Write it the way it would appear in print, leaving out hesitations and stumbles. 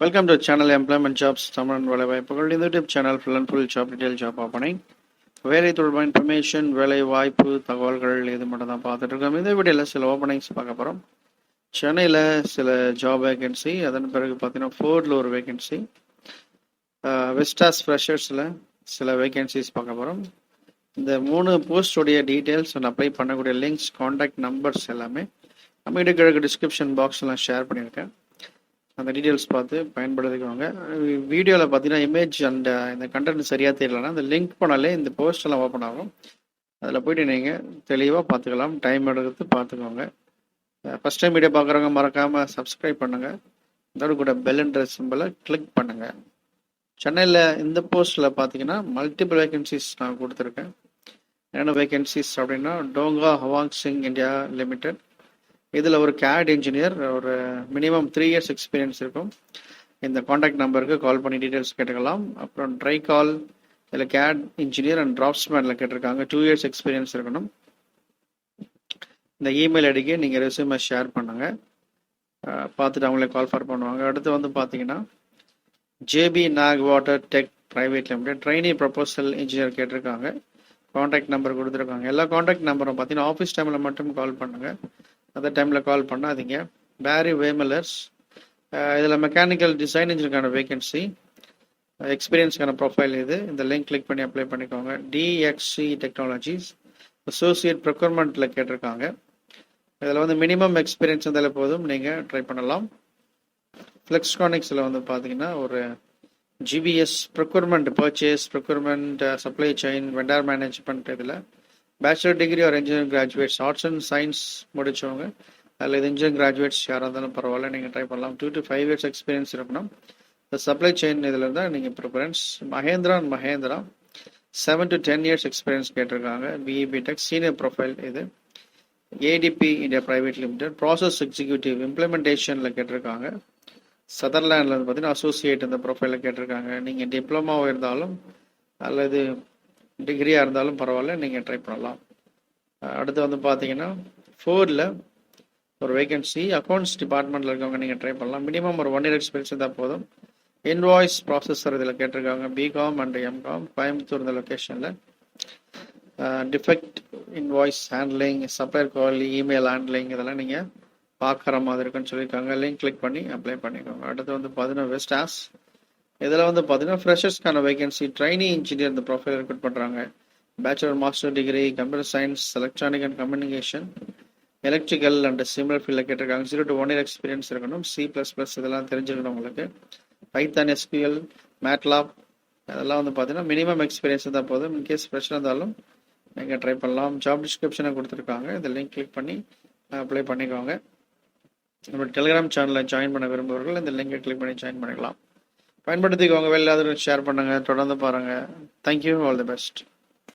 Welcome to channel Employment Jobs Tamil வேலைவாய்ப்புகள். இந்த YouTube channel full and full job detail job opening வேலை தொடர்பான information வேலை வாய்ப்பு தகவல்கள் இது மட்டும் தான் பார்த்துட்டு இருக்கோம். இந்த வீடியோவில் சில ஓப்பனிங்ஸ் பார்க்க போகிறோம். சென்னையில் சில ஜாப் வேகன்சி, அதன் பிறகு பார்த்தீங்கன்னா ஃபோர்டில் ஒரு வேகன்சி, வெஸ்டாஸ் ஃப்ரெஷர்ஸில் சில வேகன்சிஸ் பார்க்க போகிறோம். இந்த 3 போஸ்டோடைய டீட்டெயில்ஸ் அண்ட் அப்ளை பண்ணக்கூடிய லிங்க்ஸ், காண்டாக்ட் நம்பர்ஸ் எல்லாமே நம்ம கிழக்கு டிஸ்கிரிப்ஷன் பாக்ஸ்லாம் ஷேர் பண்ணியிருக்கேன். அந்த டீட்டெயில்ஸ் பார்த்து பயன்படுத்திக்கோங்க. வீடியோவில் பார்த்தீங்கன்னா இமேஜ் அண்ட் இந்த கண்டென்ட் சரியாக தெரியலன்னா அந்த லிங்க் பண்ணாலே இந்த போஸ்ட் எல்லாம் ஓப்பன் ஆகும். அதில் போய்ட்டு நீங்கள் தெளிவாக பார்த்துக்கலாம். டைம் எடுத்து பார்த்துக்கோங்க. ஃபஸ்ட் டைம் வீடியோ பார்க்குறவங்க மறக்காமல் சப்ஸ்கிரைப் பண்ணுங்கள். அதோட கூட பெல் என்ற சிம்பிளை கிளிக் பண்ணுங்கள். சென்னையில் இந்த போஸ்ட்டில் பார்த்தீங்கன்னா மல்டிபிள் வேகன்சிஸ் நான் கொடுத்துருக்கேன். என்னென்ன வேகன்சிஸ் அப்படின்னா டோங்கா ஹவாங் சிங் இந்தியா லிமிடெட், இதில் ஒரு கேட் இன்ஜினியர், ஒரு மினிமம் 3 years எக்ஸ்பீரியன்ஸ் இருக்கும். இந்த காண்டாக்ட் நம்பருக்கு கால் பண்ணி டீட்டெயில்ஸ் கேட்டுக்கலாம். அப்புறம் ட்ரை கால், இதில் கேட் இன்ஜினியர் அண்ட் டிராப்ஸ்மேனில் கேட்டிருக்காங்க. 2 years எக்ஸ்பீரியன்ஸ் இருக்கணும். இந்த இமெயில் ஐடிக்கு நீங்கள் ரெஸ்யூமை ஷேர் பண்ணுங்கள். பார்த்துட்டு அவங்களே கால் ஃபார் பண்ணுவாங்க. அடுத்து வந்து பார்த்தீங்கன்னா JP Nag water tech private limited trainee proposal engineer கேட்டிருக்காங்க. காண்டாக்ட் நம்பர் கொடுத்துருக்காங்க. எல்லா காண்டாக்ட் நம்பரும் பார்த்தீங்கன்னா ஆஃபீஸ் டைமில் மட்டும் கால் பண்ணுங்கள். அந்த டைமில் கால் பண்ணாதீங்க. பேரி வேமலர்ஸ், இதில் மெக்கானிக்கல் டிசைன் இன்ஜினியருக்கான வேகன்சி, எக்ஸ்பீரியன்ஸ்க்கான ப்ரொஃபைல் இது. இந்த லிங்க் கிளிக் பண்ணி அப்ளை பண்ணிக்கோங்க. டிஎக்ஸி டெக்னாலஜிஸ் அசோசியேட் ப்ரொக்யூர்மெண்ட்டில் கேட்டிருக்காங்க. இதில் வந்து மினிமம் எக்ஸ்பீரியன்ஸ் இருந்தாலே போதும், நீங்கள் ட்ரை பண்ணலாம். ஃப்ளெக்ஸ்ட்ரானிக்ஸில் வந்து பார்த்தீங்கன்னா ஒரு GPS procurement, purchase procurement, supply chain, vendor management, இதில் பேச்சுலர் டிகிரி ஒரு engineering graduates, arts and science முடித்தவங்க, அதில் இது இன்ஜினியரிங் கிராஜுவேட்ஸ் யாராக இருந்தாலும் பரவாயில்ல, நீங்கள் ட்ரை பண்ணலாம். 2 to 5 years எக்ஸ்பீரியன்ஸ் இருக்கணும். இந்த சப்ளை செயின் இதில் இருந்தால் நீங்கள் preference. Mahindra and Mahindra 7 to 10 years experience கேட்டிருக்காங்க. பிஇபி டெக் சீனியர் ப்ரொஃபைல் இது. ADP India private limited process executive இம்ப்ளிமெண்டேஷனில் கேட்டிருக்காங்க. சதர்லேண்டில் வந்து பார்த்தீங்கன்னா அசோசியேட் இந்த ப்ரொஃபைலில் கேட்டிருக்காங்க. நீங்கள் டிப்ளமாவாக இருந்தாலும் அல்லது டிகிரியாக இருந்தாலும் பரவாயில்ல, நீங்கள் ட்ரை பண்ணலாம். அடுத்து வந்து பார்த்தீங்கன்னா 4ல் ஒரு வேகன்சி அக்கௌண்ட்ஸ் டிபார்ட்மெண்ட்டில் இருக்கவங்க நீங்கள் ட்ரை பண்ணலாம். மினிமம் ஒரு 1 year எக்ஸ்பீரியன்ஸ் இருந்தால் போதும். இன்வாய்ஸ் ப்ராசஸர் இதில் கேட்டிருக்காங்க. பிகாம் அண்ட் எம்காம், கோயம்புத்தூர் இந்த லொக்கேஷனில். டிஃபெக்ட் இன்வாய்ஸ் ஹேண்ட்லிங், சப்ளையர் கால், இமெயில் ஹேண்ட்லிங், இதெல்லாம் நீங்கள் பார்க்குற மாதிரி இருக்குன்னு சொல்லியிருக்காங்க. லிங்க் கிளிக் பண்ணி அப்ளை பண்ணிக்கோங்க. அடுத்து வந்து பார்த்தீங்கன்னா வெஸ்டாஸ், இதில் வந்து பார்த்தீங்கன்னா ஃப்ரெஷர்ஸ்க்கான வேகன்சி, ட்ரைனி இன்ஜினியர் இந்த ப்ரொஃபைல் ரெக்ரூட் பண்ணுறாங்க. Bachelor master degree computer science, electronic and communication, electrical and similar ஃபீல்டில் கேட்டிருக்காங்க. 0 to 1 year எக்ஸ்பீரியன்ஸ் இருக்கணும். C++ இதெல்லாம் தெரிஞ்சுக்கணும் உங்களுக்கு. பைத்தான், எஸ்கியூஎல், மேட்லாப் அதெல்லாம் வந்து பார்த்தீங்கன்னா மினிமம் எக்ஸ்பீரியன்ஸ் தான் போதும். இன்கேஸ் ஃப்ரெஷர் இருந்தாலும் நீங்கள் ட்ரை பண்ணலாம். ஜாப் டிஸ்கிரிப்ஷனை கொடுத்துருக்காங்க. இந்த லிங்க் கிளிக் பண்ணி அப்ளை பண்ணிக்கோங்க. நம்ம டெலிகிராம் சேனலில் ஜாயின் பண்ண விரும்புவர்கள் இந்த லிங்கை கிளிக் பண்ணி ஜாயின் பண்ணிக்கலாம். பயன்படுத்திக்கோங்க. வேலை ஷேர் பண்ணுங்கள். தொடர்ந்து பாருங்கள். தேங்க்யூ. All the best.